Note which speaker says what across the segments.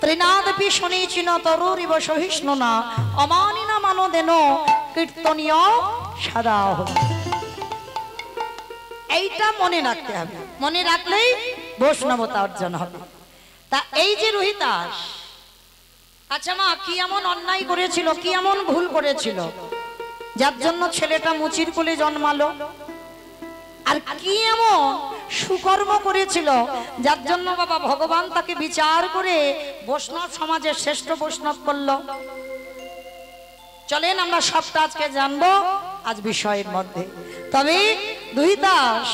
Speaker 1: ত্রিনাদপি শনিচিন তরুরিব সহিষ্ণু না অমানিনা মানদেন কীর্তনীয় সদা। এইটা মনে রাখতে হবে, মনে রাখলেই বৈষ্ণবতা অর্জন হবে। তা এই যে রোহিতাস, আচ্ছা মা কি এমন অন্যায় করেছিল, কি এমন ভুল করেছিল যার জন্য ছেলেটা মুচির কোলে জন্মালো? আর কি এমন সুকর্ম করেছিল যার জন্য বাবা ভগবান তাকে বিচার করে বৈষ্ণব সমাজের শ্রেষ্ঠ বৈষ্ণব করলো? চলেন আমরা সবটা আজকে জানবো আজ বিষয়ের মধ্যে। তবে রোহিতাস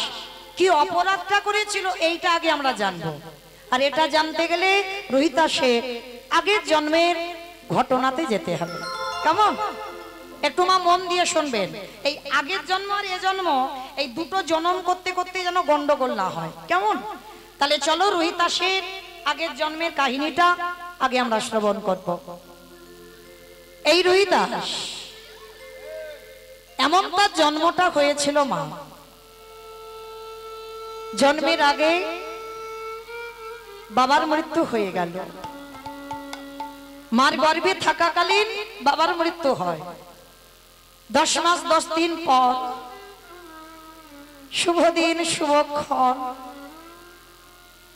Speaker 1: কি অপরাধটা করেছিল এইটা আগে আমরা জানবো। আর এটা জানতে গেলে রোহিতাসের আগের জন্মের ঘটনাতে যেতে হবে। কেমন? একটু মা মন দিয়ে শুনবেন। এই আগের জন্ম আর এ জন্ম, এই দুটো জন্ম করতে করতে যেন গন্ডগোল না হয়। কেমন? তাহলে চলো রোহিতাসের আগের জন্মের কাহিনীটা আগে আমরা শ্রবণ করব। এই রোহিতাস এমন তার জন্মটা হয়েছিল মা, জন্মের আগে বাবার মৃত্যু হয়ে গেল। মার গর্ভে থাকাকালীন বাবার মৃত্যু হয়। 10 মাস 10 দিন পর শুভ দিন শুভক্ষণ,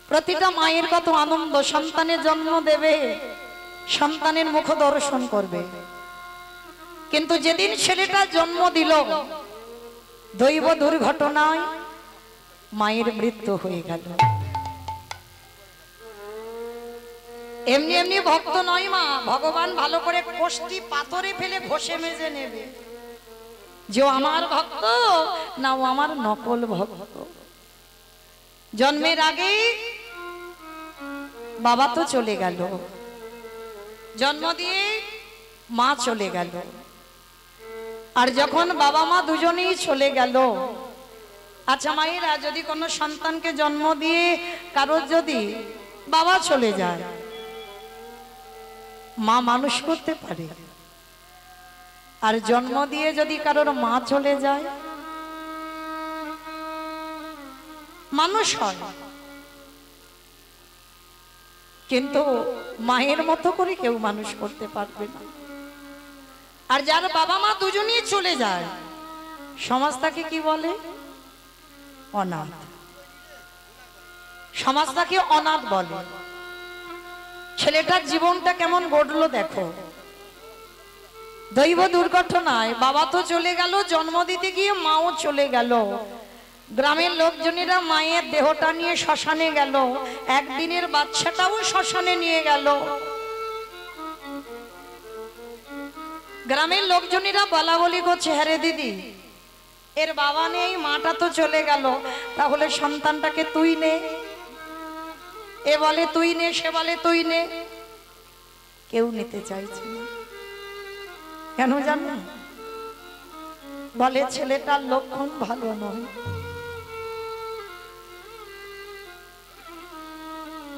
Speaker 1: প্রতিটা মায়ের কত আনন্দ, সন্তানের জন্ম দেবে, সন্তানের মুখ দর্শন করবে। কিন্তু যেদিন ছেলেটা জন্ম দিল দৈব দুর্ঘটনায় মায়ের মৃত্যু হয়ে গেল। এমনি এমনি ভক্ত নয় মা, ভগবান ভালো করে কোষ্ঠী পাথরে ফেলে ঘষে মেজে নেবে যে আমার ভক্ত না ও আমার নকল ভক্ত। জন্মের আগে বাবা তো চলে গেল, জন্ম দিয়ে মা চলে গেল। আর যখন বাবা মা দুজনেই চলে গেল, আচ্ছা মায়েরা যদি কোনো সন্তানকে জন্ম দিয়ে কারোর যদি বাবা চলে যায়, মা মানুষ করতে পারে? আর জন্ম দিয়ে যদি কারোর মা চলে যায় মানুষ হয়, কিন্তু মায়ের মতো করে কেউ মানুষ করতে পারবে না। আর যার বাবা মা দুজনেই চলে যায় সমাজ তাকে কি বলে? অনাথ। সমাজ তাকে অনাথ বলে। ছেলেটার জীবনটা কেমন গড়লো দেখো। দৈব দুর্ঘটনায় বাবা তো চলে গেল, জন্ম দিতে গিয়ে মাও চলে গেল। গ্রামের লোকজনেরা মায়ের দেহটা নিয়ে শ্মশানে গেল, একদিনের বাচ্চাটাও শ্মশানে নিয়ে গেল। গ্রামের লোকজনেরা বলা বলি করছে, হ্যাঁ রে দিদি এর বাবা নেই, মাটা তো চলে গেল, তাহলে সন্তানটাকে তুই নে। এ বলে তুই নে, সে বলে তুই নে। কেউ নিতে চাইছে না। কেন জানো? বলে ছেলেটার লক্ষণ ভালো নয়।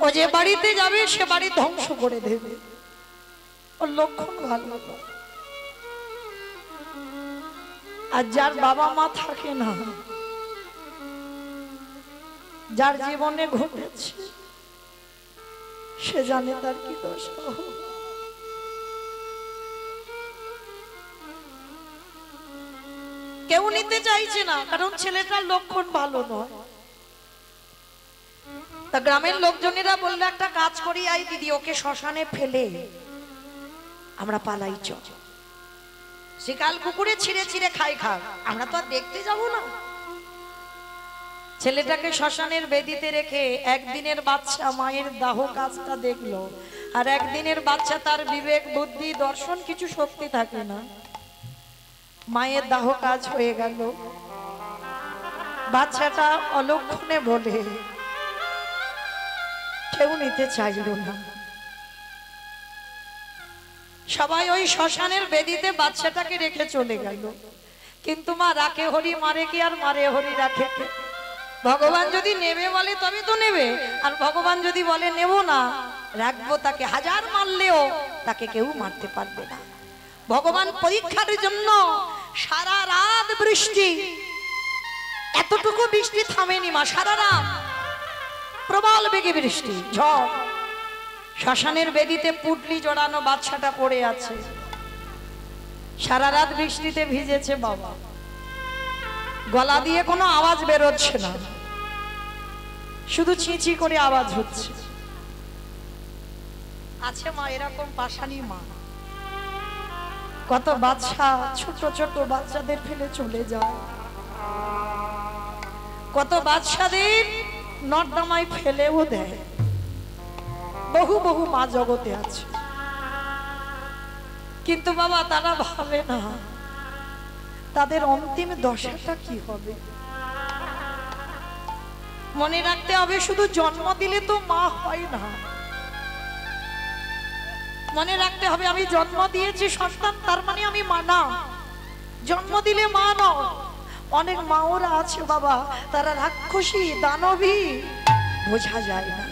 Speaker 1: ও যে বাড়িতে যাবে সে বাড়ি ধ্বংস করে দেবে, ওর লক্ষণ ভালো নয়। আর যার বাবা মা থাকে না, যার জীবনে ঘটেছে সে জানে তার কি দোষ। কেউ নিতে চাইছে না, কারণ ছেলেটার লক্ষণ ভালো নয়। তা গ্রামের লোকজনেরা বললো একটা কাজ করি, আই দিদি ওকে শ্মশানে ফেলে আমরা পালাই, চল শিকাল কুকুরে ছিঁড়ে ছিঁড়ে খাই খাক, আমরা তো আর দেখতে যাব না। ছেলেটাকে শ্মশানের বেদিতে রেখে একদিনের বাচ্চা মায়ের দাহ কাজটা দেখলো। আর একদিনের বাচ্চা তার বিবেক বুদ্ধি দর্শন কিছু শক্তি থাকে না, মায়ের দাহ কাজ হয়ে গেল। বাচ্চাটা অলক্ষণে বলে কেউ নিতে চাইল না। সবাই ওই শ্মশানের বেদিতে বাচ্চাটাকে রেখে চলে গেল। কিন্তু মা রাখে হরি মারে কি, আর মারে হরি রাখে কে? ভগবান যদি নেবে বলে তবে তো নেবে, আর ভগবান যদি বলে নেব না, রাখবো তাকে, হাজার মারলেও তাকে কেউ মারতে পারবে না। ভগবান পরীক্ষার জন্য সারা রাত বৃষ্টি, এতটুকু বৃষ্টি থামেনি মা, সারা রাত প্রবল বেগে বৃষ্টি ঝড়, শ্মশানের বেদিতে পুটলি জড়ানো বাচ্চাটা পড়ে আছে, সারা রাত বৃষ্টিতে ভিজেছে বাবা, গলা দিয়ে কোনো আওয়াজ বেরোচ্ছে না, শুধু চিঁচি করে আওয়াজ হচ্ছে। আছে মা এরকম পাশানি মা, কত বাচ্চা ছোট ছোট বাচ্চাদের ফেলে চলে যায়, কত বাচ্চাদের নর্দমায় ফেলেও দেয়। বহু বহু মা জগতে আছে, কিন্তু বাবা তারা ভাবে না তাদের অন্তিম দশাটা কি হবে। মনে রাখতে হবে শুধু জন্ম দিলে তো মা হয় না, মনে রাখতে হবে আমি জন্ম দিয়েছি সন্তান তার মানে আমি মা না, জন্ম দিলে মা নয়। অনেক মাওরা আছে বাবা, তারা রাক্ষসী দানবী, বোঝা যায় না।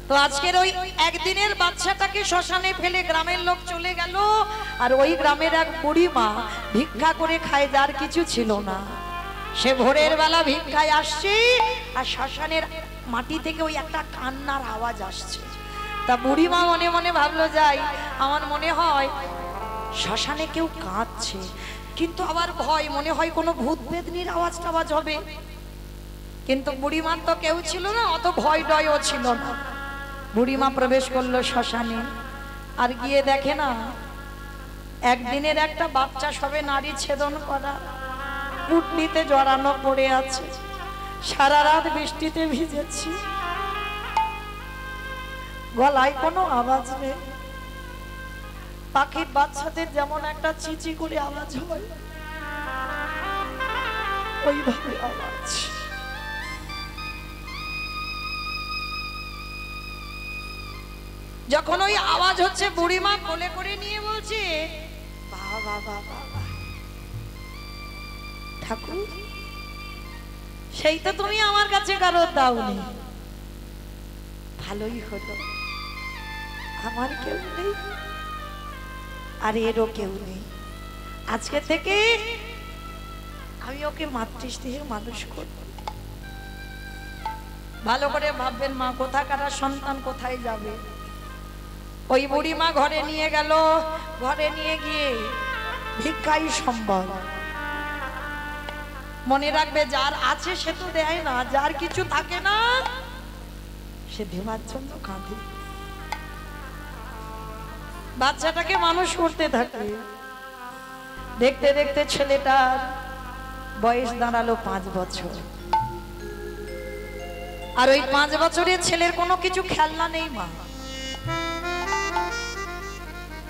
Speaker 1: তো আজকের ওই একদিনের বাচ্চাটাকে শ্মশানে ফেলে গ্রামের লোক চলে গেল, আর ওই গ্রামের এক বুড়ি মা ভিক্ষা করে খায়, যার কিছু ছিল না, সে ভোরের বেলা ভিক্ষায় আসছে, আর শ্মশানের মাটি থেকে ওই একটা কান্নার আওয়াজ আসছে। তা বুড়ি মা মনে মনে ভাবলো, যাই, আমার মনে হয় শ্মশানে কেউ কাঁদছে, কিন্তু আবার ভয়, মনে হয় কোনো ভূত বেদনির আওয়াজ টাওয়াজ হবে। কিন্তু বুড়িমার তো কেউ ছিল না, অত ভয় ডয়ও ছিল না। বুড়িমা প্রবেশ করলো শ্মশানে, আর গিয়ে দেখে না একদিনের একটা বাচ্চা সবে নারী ছেদন করা, পুটলিতে জড়ানো পড়ে আছে, সারা রাত বৃষ্টিতে ভিজেছি, গলায় কোনো আওয়াজ নেই। পাখির বাচ্চাদের যেমন একটা চিচি করে আওয়াজ হয়, ওইভাবে আওয়াজ। যখন ওই আওয়াজ হচ্ছে, বুড়িমা কোলে করে নিয়ে বলছে, বাবা বাবা ঠাকুর, সেই তো তুমি আমার কাছে কারো দাওনি, ভালোই হলো, আমার কেউ নেই আর এরও কেউ নেই, আজকে থেকে আমি ওকে মাতৃস্নেহে মানুষ করব। ভালো করে ভাববেন মা, কোথাকার সন্তান কোথায় যাবে। ওই বুড়ি মা ঘরে নিয়ে গেল, ঘরে নিয়ে গিয়ে ভিক্ষাই সম্বল। মনে রাখবে, যার আছে সে তো দেয় না, যার কিছু থাকে না সে দেওয়ার জন্য কাঁদে। বাচ্চাটাকে মানুষ করতে থাকে, দেখতে দেখতে ছেলেটার বয়স দাঁড়ালো 5 বছর। আর ওই 5 বছরের ছেলের কোনো কিছু খেলনা নেই মা,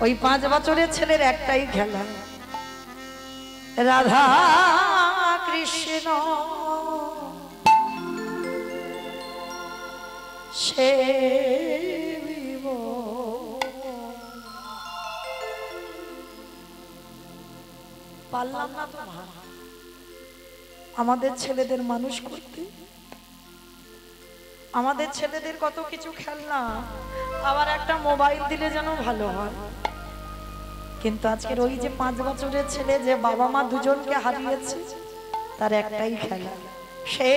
Speaker 1: ওই 5 বছরের ছেলের একটাই খেলা, রাধা কৃষ্ণ সে পারলাম না তো আমাদের ছেলেদের মানুষ করতে। আমাদের ছেলেদের কত কিছু খেলনা, আবার একটা মোবাইল দিলে যেন ভালো হয়। কিন্তু আজকের ওই যে 5 বছরের ছেলে, যে বাবা মা দুজনকে হারিয়েছে, তার একটাই খেলা, সে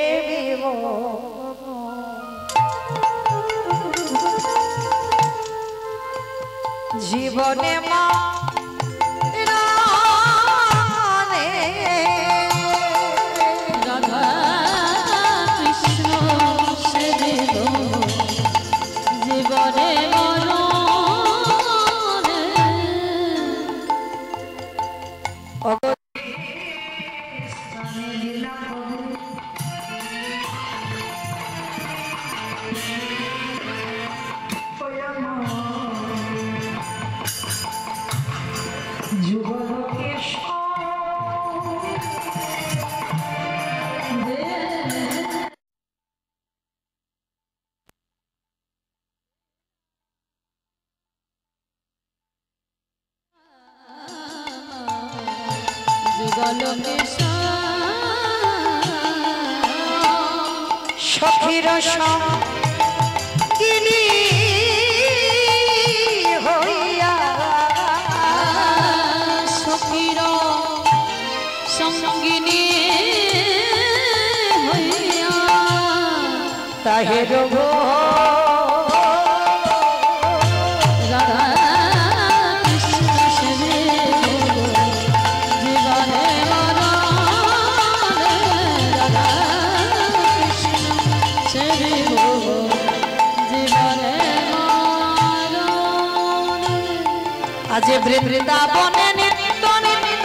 Speaker 1: জীবনে মা রাধা কৃষ্ণ সে জীবনে সখীর সঙ্গিনী হইয়া, সখীর সঙ্গিনী হইয়া তাহের আজ বৃন্দাবনে নিত্য নিত্য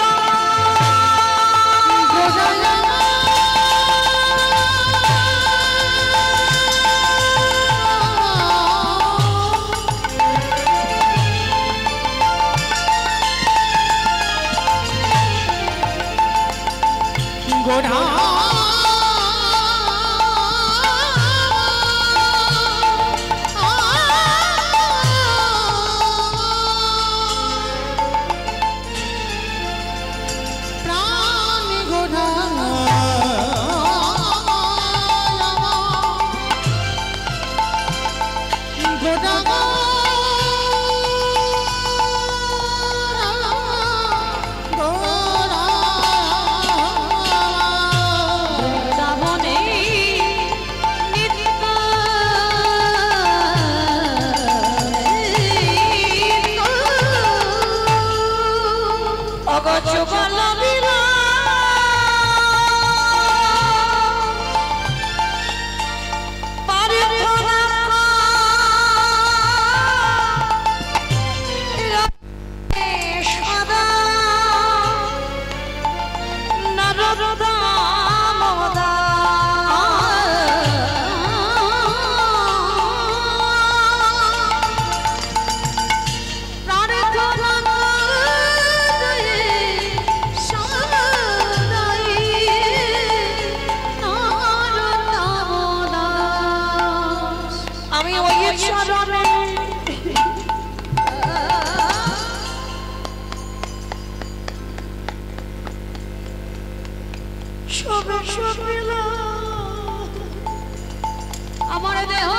Speaker 1: আমার দেহ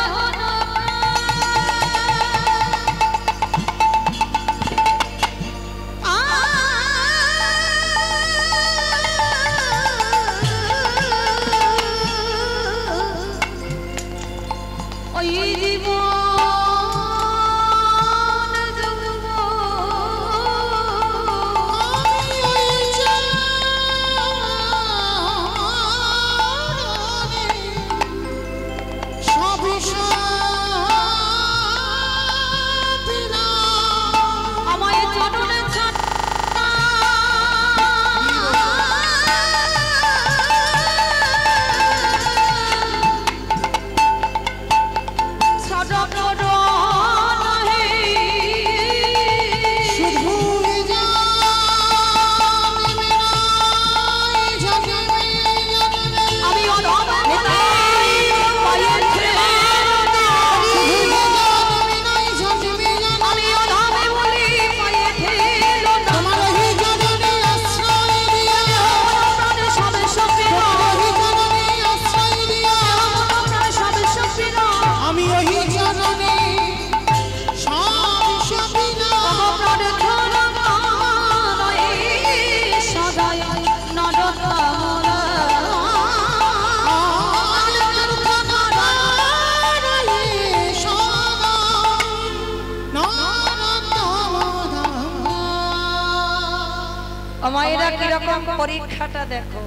Speaker 1: মায়েরা কিরকম পরীক্ষাটা দেখো।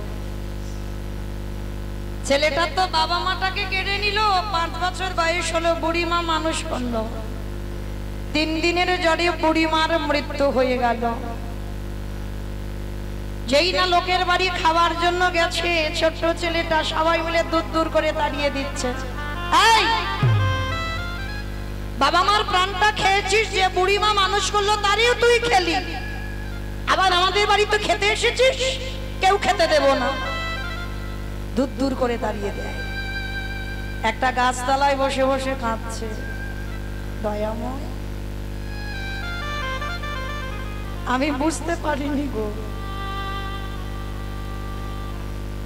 Speaker 1: ছেলেটা তো বাবা মাটাকে কেড়ে নিল, 5 বছর বয়স হলো, বুড়ি মা মানুষ করলো। 3 দিনের জ্বরে বুড়ি মার মৃত্যু হয়ে গেল। যেই না লোকের বাড়ি খাওয়ার জন্য গেছে, ছোট্ট ছেলেটা সবাই মিলে দূর দূর করে তাড়িয়ে দিচ্ছে। এই বাবা মার প্রাণটা খেয়েছিস, যে বুড়ি মা মানুষ করলো তারও তুই খেলি, আবার আমাদের বাড়ি তো খেতে এসেছিস, কেউ খেতে দেব না। দূর দূর করে দাঁড়িয়ে দেয়। একটা গাছতলায় বসে বসে কাঁদছে। দয়াময়, আমি বুঝতে পারিনি গো,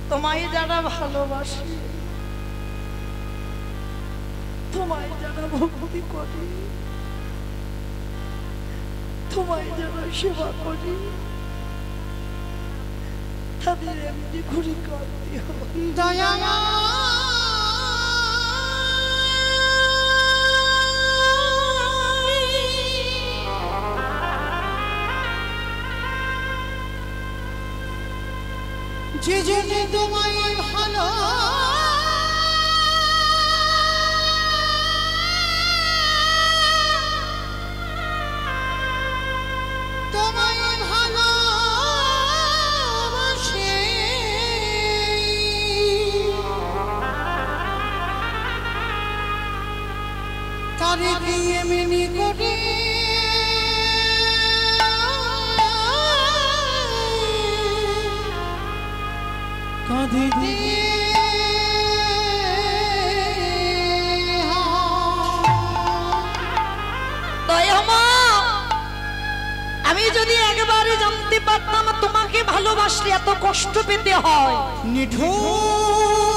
Speaker 1: তোমায় যারা ভালোবাসে, তোমায় যারা ভক্তি করে, তোমায় যারা সেবা করি, তাদের এমনি ঘুরি করতে হয়।
Speaker 2: যে জন্য তোমায় ভালো করে কি এমনি করে কাঁদে দিয়ে
Speaker 1: আমি যদি একবারে জানতে পারতাম তোমাকে ভালোবাসলে এত কষ্ট পেতে হয়।
Speaker 2: নিঠুর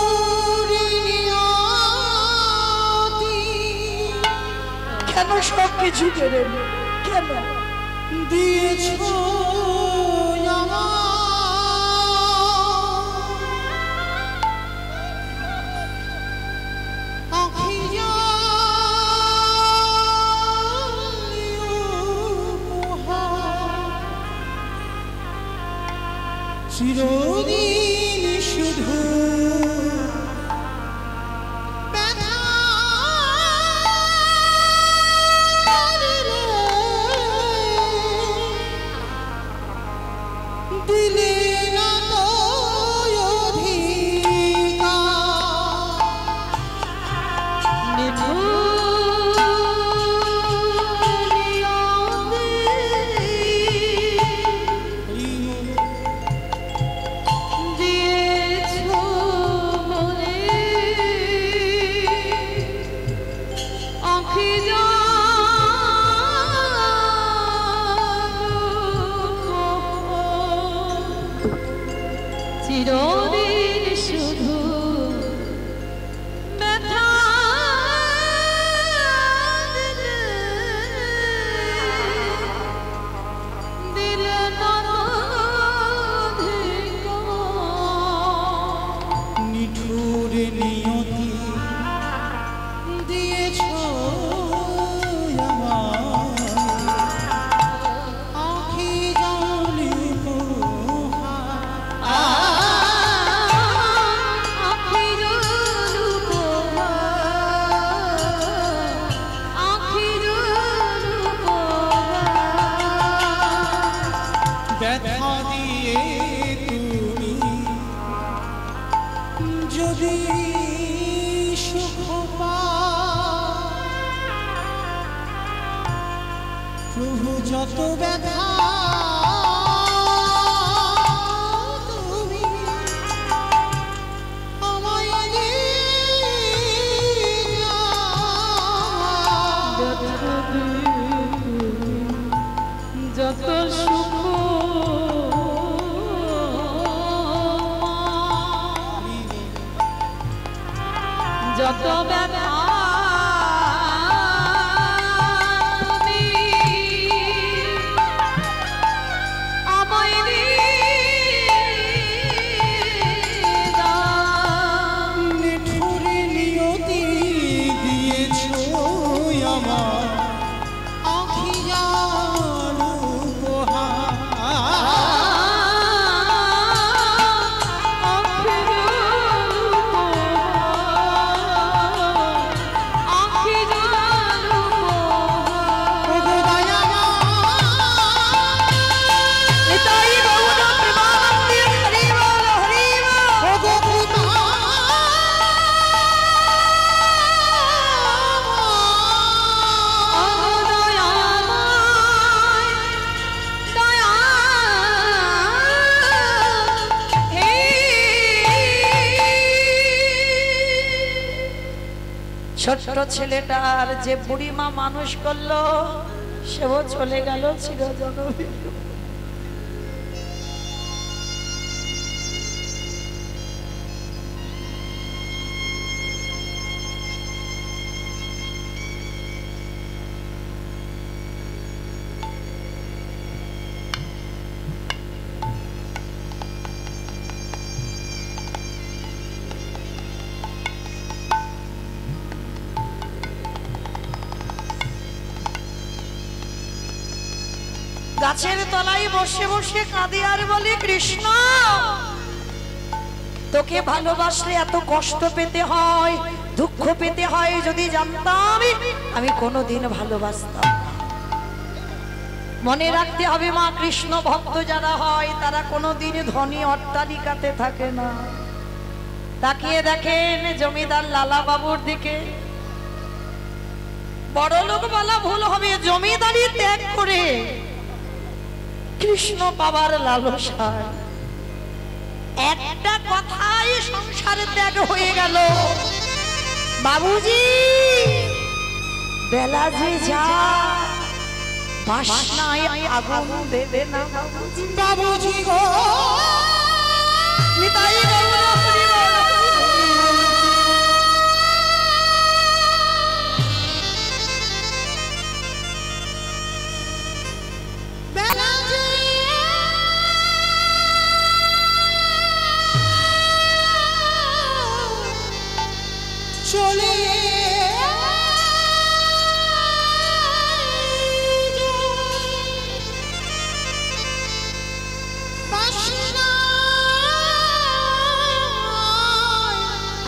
Speaker 1: কেন সব কিছু কেড়ে কেন
Speaker 2: দিয়েছ চিরদিন শুধু দিলে না তো
Speaker 3: চিরদিন শুধু ব্যথা দিলে
Speaker 2: নিঠুর নিয়তি দিয়েছ আখি জানি ব্যথা দিয়ে তুমি যদি সুখ পাও প্রভু যত ব্যথা তুমি আমায়
Speaker 3: যত সুখ যত ব্যথা তুমি আমায়
Speaker 2: নিঠুর নিয়তি দিয়েছ আমার আখি জানো
Speaker 1: ছোট্ট ছেলেটার যে বুড়িমা মানুষ করলো সেও চলে গেল চিরজনমী। গাছের তলায় বসে বসে কাঁদে আর বলে, কৃষ্ণ তোকে ভালোবাসলে এত কষ্ট পেতে হয়, দুঃখ পেতে হয়, যদি জানতাম আমি কোনোদিন ভালোবাসতাম না। মনে রাখতে হবে মা, কৃষ্ণ ভক্ত যারা হয় তারা কোনোদিন ধনী অট্টালিকাতে থাকে না। তাকিয়ে দেখেন জমিদার লালা বাবুর দিকে, বড় লোক বলা ভুল হবে, জমিদারি ত্যাগ করে কৃষ্ণ পাবার লালসায় একটা কথাই সংসারে ত্যাগ হয়ে গেল। বাবুজি বেলা যে যা বাসনায় আগুন দেবে না বাবুজি।
Speaker 2: বাবুজি গো
Speaker 1: নিতাই গৌর হরি বল।
Speaker 2: বেলা যে চলে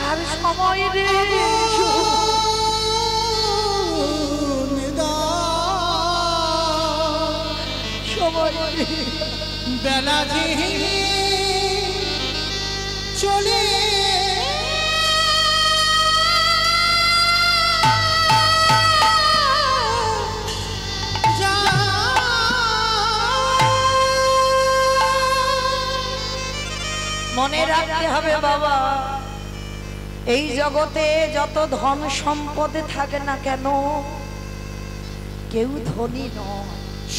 Speaker 1: আর সময় রে সময় রে।
Speaker 2: বেলা যে চলে
Speaker 1: মনে রাখতে হবে বাবা, এই জগতে যত ধন সম্পদ থাকে না কেন কেউ ধনী নয়।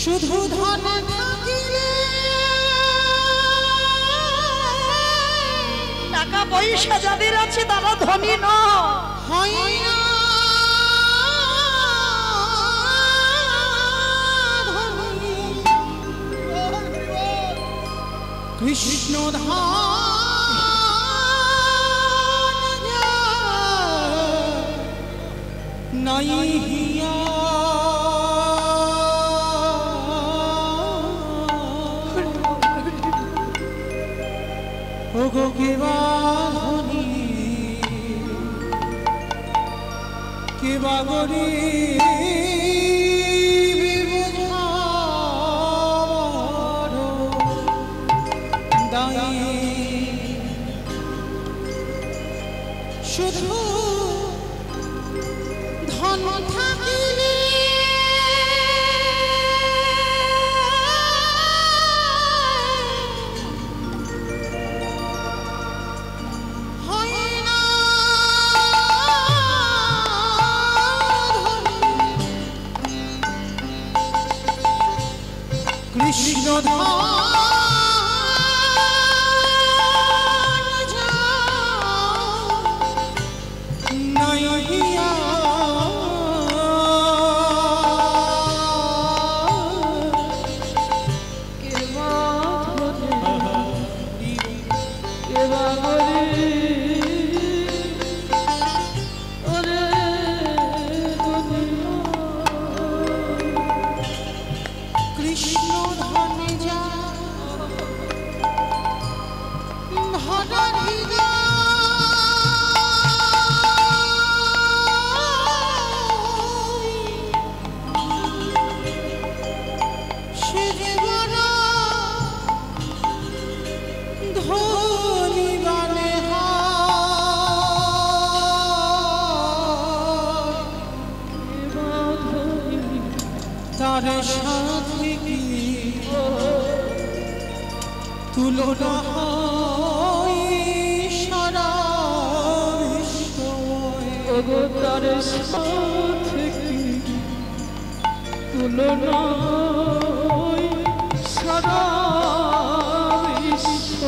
Speaker 2: শুধু ধন থাকিলে
Speaker 1: টাকা পয়সা যাদের আছে তারা ধনী নয়।
Speaker 2: হয় না ধনী। কৃষ্ণ ধান নাই হিয়া ওগো কেবা ধনী কেবা গরিব বুঝার দায়ী। শুধু ধন থাকিলে হয় না ধনী। কৃষ্ণ কৃষ্ণ ধনে যা ধনী যা সে যে বড় ধনী বানে তার সাথে কি তুলনা হয় সারা বিশ্বময়।
Speaker 3: ওগো তার সাথে কি তুলনা সারা বিশ্ব।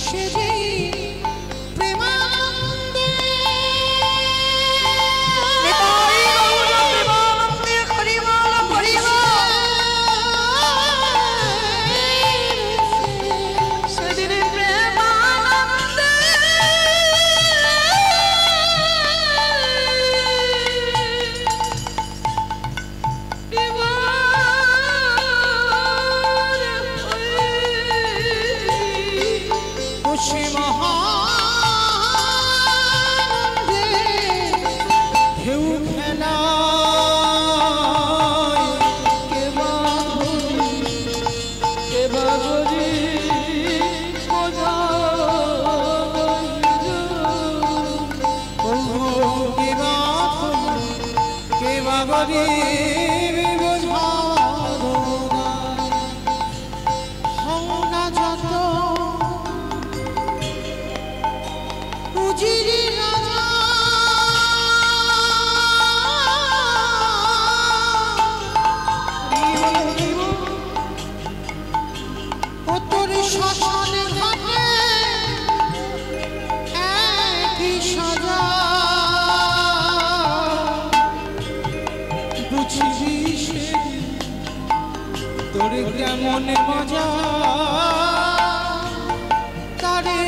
Speaker 2: সে যে প্রেমানন্দে
Speaker 1: নিতাই গৌর প্রেমানন্দে হরি বল হরি বল।
Speaker 3: সেদিন প্রেমানন্দে
Speaker 2: সে মহানন্দে ঢেউ খেলায়
Speaker 3: কেবা ধনী কেবা গরিব বোঝা
Speaker 2: ওগো কেবা ধনী কে বাগরিব বোঝাবো হও না যত উজিরি রাজা ও তোর শ্মশানে ঘাটে একই সাজা বুঝবি সেদিন তোর কেমন মজা তারে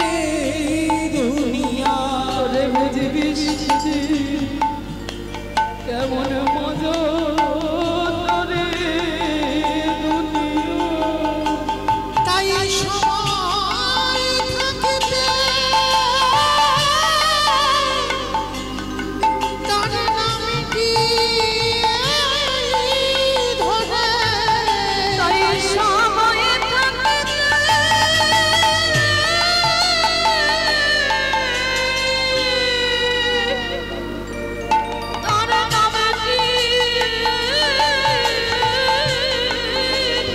Speaker 2: দুনিয়া
Speaker 3: তোরে বুঝবি সেদিন কেমন মজা তোরে দুনিয়া।
Speaker 2: তাই সময় থাকতে তার নামটি ধরে
Speaker 3: তাই সময় থাকতে তার নামে কি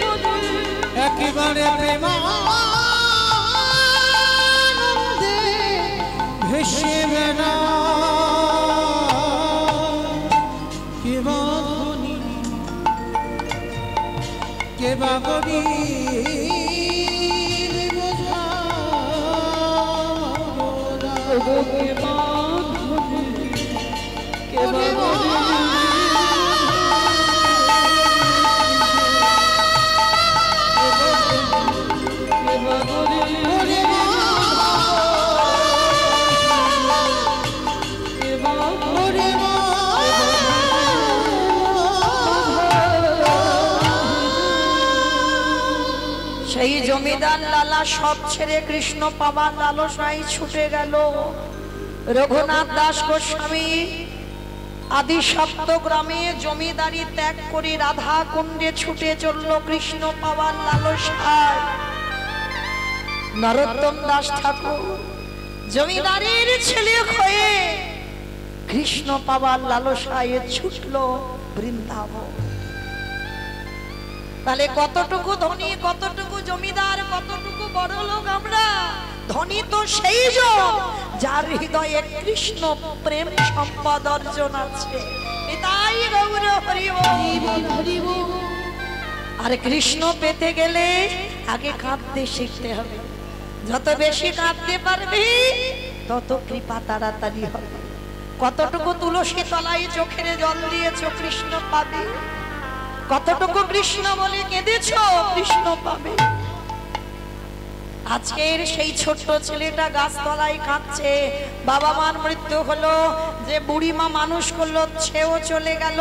Speaker 3: ধরে।
Speaker 2: একেবারে প্রেমানন্দে ভেসে বেড়া কে বা ধনী কে বা গরিব বোঝাবো
Speaker 3: ওগো কে বাঁধবি, কে
Speaker 2: ওরে
Speaker 3: বাঁধবি, কে বাঁধবি,
Speaker 2: ওরে
Speaker 3: কে বাঁধবি।
Speaker 2: ওরে
Speaker 1: সেই জমিদার লালা সব ছেড়ে কৃষ্ণ পাবার লালসায় ছুটে গেল। রঘুনাথ দাস গোস্বামী আদি সপ্তগ্রামে জমিদারি ত্যাগ করে রাধা কুণ্ডে ছুটে চলল কৃষ্ণ পাবার লালসায়। নরোত্তম দাস ঠাকুর জমিদারির ছেলে হয়ে কৃষ্ণ পাবার লালসায় ছুটল বৃন্দাবন। তাহলে কতটুকু ধনী, কতটুকু জমিদার, কতটুকু বড় লোক আমরা? ধনী তো সেই জন যার হৃদয়ে কৃষ্ণ প্রেম সম্পদ অর্জন আছে। নিতাই গৌর হরি বল। আর কৃষ্ণ পেতে গেলে আগে কাঁদতে শিখতে হবে। যত বেশি কাঁদতে পারবি তত কৃপা তাড়াতাড়ি হবে। কতটুকু তুলসী তলায় চোখের জল দিয়েছ কৃষ্ণ পাবে, কতটুকু কৃষ্ণ বলে কেঁদেছ কৃষ্ণ পাবে। আজকের সেই ছোট্ট ছেলেটা গাছতলায় কাঁদছে, বাবা মার মৃত্যু হলো, যে বুড়িমা মানুষ করলো সেও চলে গেল,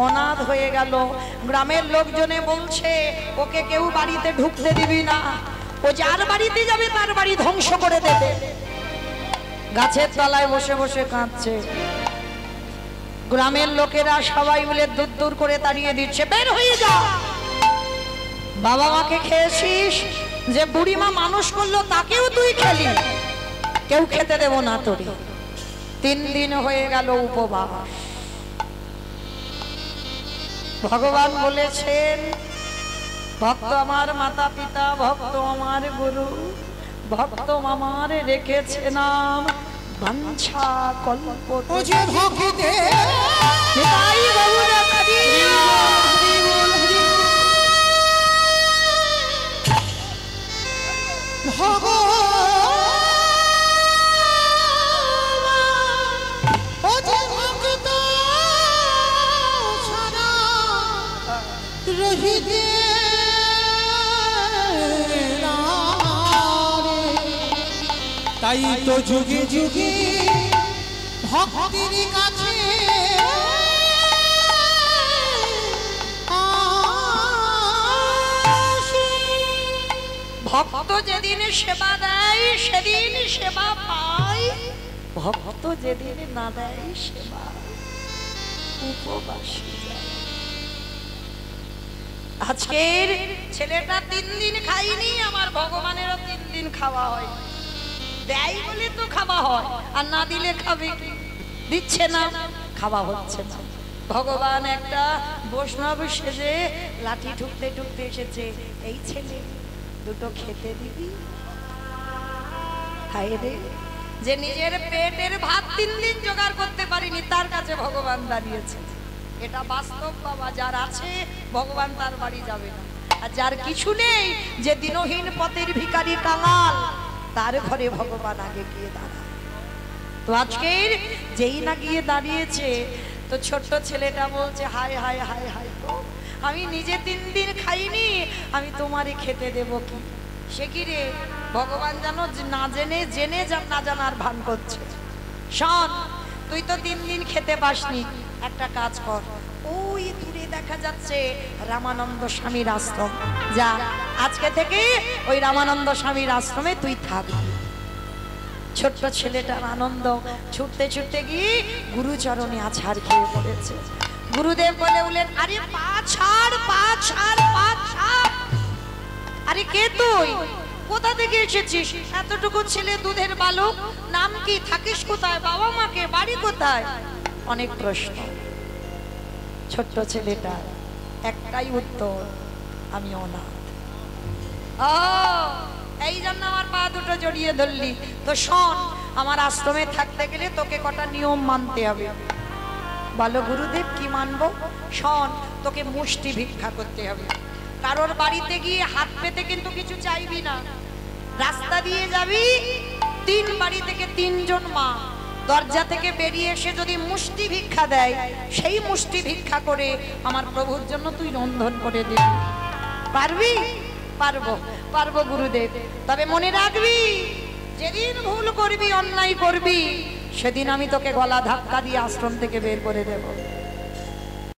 Speaker 1: অনাথ হয়ে গেল। গ্রামের লোকজনে বলছে ওকে কেউ বাড়িতে ঢুকতে দিবি না, ও যার বাড়িতে যাবে তার বাড়ি ধ্বংস করে দেবে। গাছের তলায় বসে বসে কাঁদছে। গ্রামের লোকেরা সবাই মিলে দূর দূর করে তাড়িয়ে দিচ্ছে, বের হয়ে যা। বাবা মাকে খেয়েছিস, যে বুড়িমা মানুষ করলো তাকেও তুই খেলি, কেউ খেতে দেব না তোরে। 3 দিন হয়ে গেল উপবাস। ভগবান বলেছেন ভক্ত আমার মাতা পিতা, ভক্ত আমার গুরু, ভক্ত আমার রেখেছে নাম বাঞ্ছা কল্প।
Speaker 2: ও যে ভক্তে
Speaker 1: নিতাই গৌর হরি
Speaker 2: ও যে ভক্ত ছাড়া রহিতে না রে। তাই তো যুগে যুগে ভক্তির কাছে
Speaker 1: ভক্ত যেদিন সেবা দেয় সেদিন সেবা পায়, ভক্ত যেদিন না দেয় সেবা উপবাসী যায়। আজকের ছেলেটা 3 দিন খাইনি, আমার ভগবানেরও 3 দিন খাওয়া হয়। দেয় বলে তো খাওয়া হয়, আর না দিলে খাবে কি? দিচ্ছে না, খাওয়া হচ্ছে না। ভগবান একটা বৈষ্ণব সেজে লাঠি ঠুকতে ঠুকতে এসেছে, এই ছেলে দুটো খেতে দিবি? হায় রে, যে নিজের পেটের ভাত 3 দিন জোগাড় করতে পারিনি তার কাছে ভগবান দাঁড়িয়েছে। এটা বাস্তব বাবা, যার আছে ভগবান তার বাড়ি যাবে না, আর যার কিছু নেই, যে দিনহীন পথের ভিখারি কাঙাল, তার ঘরে ভগবান আগে গিয়ে দাঁড়ায়। তো আজকের যেই না গিয়ে দাঁড়িয়েছে, তো ছোট্ট ছেলেটা বলছে, হায় হায় হায় হায় গো, আমি নিজে 3 দিন খাইনি, আমি তোমারে খেতে দেব কি? সে কি রে, ভগবান জানো না জেনে জেনে না জানার ভান করছে। শোন, তুই তো 3 দিন খেতে পাসনি, একটা কাজ কর, ওই দূরে দেখা যাচ্ছে রামানন্দ স্বামীর আশ্রম, যা আজকে থেকে ওই রামানন্দ স্বামীর আশ্রমে তুই থাকবি। ছোট্ট ছেলেটার আনন্দ, ছুটতে ছুটতে গিয়ে গুরুচরণে আছাড় খেয়ে পড়েছে। গুরুদেব বলে উঠলেন, আরে পা ছাড়, পা ছাড়, পা ছাড়। আরে কে তুই? কোথা থেকে এসেছিস? এতটুকু ছেলে, দুধের বালক, নাম কি, থাকিস কোথায়, বাবা মাকে, বাড়ি কোথায়? অনেক প্রশ্ন। ছোট্ট ছেলেটা একটাই উত্তর, আমি অনাথ। ও, এই জন্য আমার পা দুটো জড়িয়ে ধরলি? তো শোন, আমার আশ্রমে থাকতে গেলে তোকে কটা নিয়ম মানতে হবে। বলো গুরুদেব, কি মানবো? শোন, তোকে মুষ্টি ভিক্ষা করতে হবে। কারোর বাড়িতে গিয়ে হাত পেতে কিন্তু কিছু চাইবি না। রাস্তা দিয়ে যাবি, 3 বাড়ি থেকে 3 জন মা দরজা থেকে বেরিয়ে এসে যদি মুষ্টি ভিক্ষা দেয়, সেই মুষ্টি ভিক্ষা করে আমার প্রভুর জন্য তুই রন্ধন করে দিবি। পারবি? পারবো, পারবো গুরুদেব। তবে মনে রাখবি, যেদিন ভুল করবি, অন্যায় করবি, সেদিন আমি তোকে গলা ধাক্কা দিয়ে আশ্রম থেকে বের করে দেব।